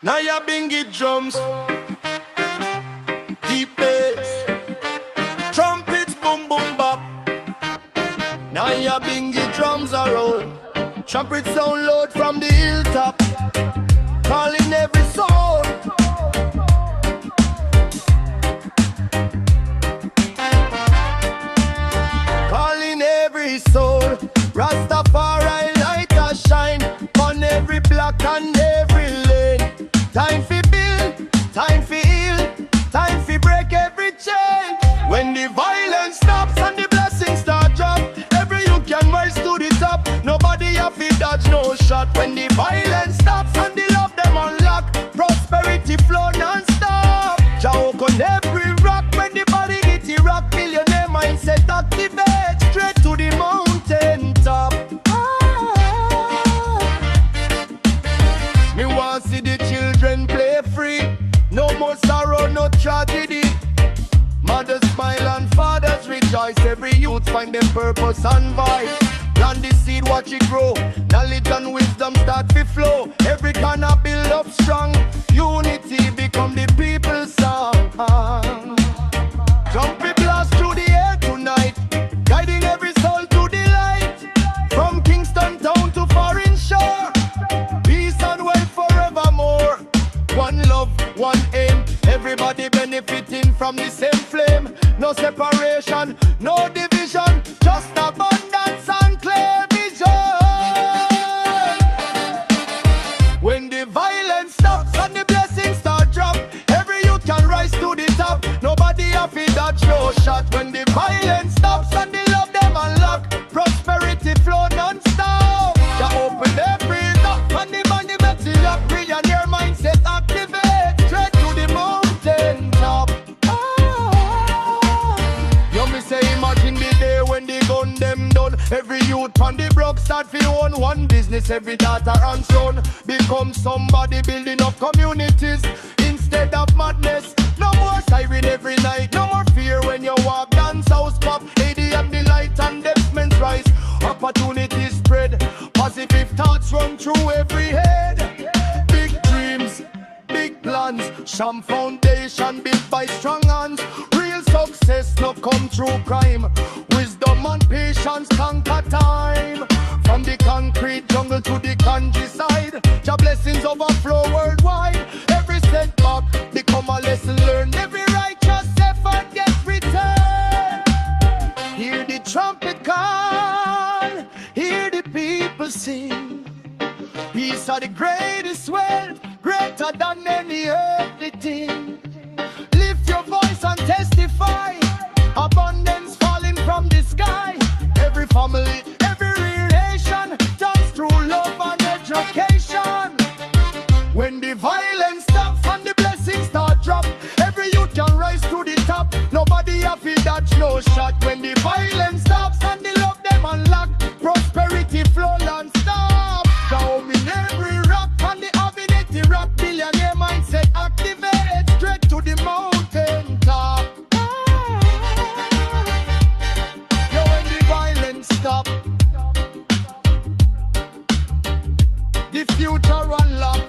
Now ya bingy drums, deep bass, trumpets boom boom bop. Now ya bingy drums are roll, trumpets sound loud from the hilltop, calling every soul. Calling every soul. Rastafari light a shine on every block and every lane. Time for build, time for heal, time for break every chain. When the violence stops and the blessings start drop, every you can rise to the top. Nobody have to dodge no shot. When the violence stops and the love them unlock, prosperity flow non-stop. Joke on every rock when the body hit the rock. Billionaire mindset activate straight to the mountain top. Me want see the children play free. No more sorrow, no tragedy. Mothers smile and fathers rejoice. Every youth find them purpose and vibe. Plant the seed, watch it grow. Knowledge and wisdom start to flow. Every corner build up strong. Unity become the people's song. Trumpet blast through the air tonight, guiding every soul to the light. From Kingston town to foreign shore, peace and wealth forevermore. One love, one aim, everybody benefiting from the same flame. No separation, no division, just abundance and clear vision. When the violence stops and the blessings start drop, every youth can rise to the top. Nobody have to dodge no shot. When the violence stops and the love them unlock, prosperity flow non-stop. You open every lock and the money better lock. Billionaire mindset activate straight to the mountain top. You me say imagine the day when the gun them done. Every youth on the block start fi own one business. Every daughter and son become somebody building up communities instead of madness. No more siren every night, no more fear when you walk dance house pop. ADM the light and investments rise, opportunities spread, positive thoughts run through every head. Big dreams, big plans, some foundation built by strong hands. Real success no come through crime, wisdom and patience conquer time. From the concrete jungle to the countryside, your blessings overflow worldwide. Every setback become a lesson learned. Every righteous effort gets returned. Hear the trumpet call, hear the people sing. Peace are the greatest wealth, greater than any earthly thing. Lift your voice and testify, abundance falling from the sky. Every family, every relation, just through love and education. When the violence stops and the blessings start drop, every youth can rise to the top. Nobody have to dodge no shot. When the violence stops and the love them unlock, prosperity flow non-stop. Down in every rock and the ability rock. Billionaire mindset activate straight to the mountain top. Yo, when the violence stop, the future unlock.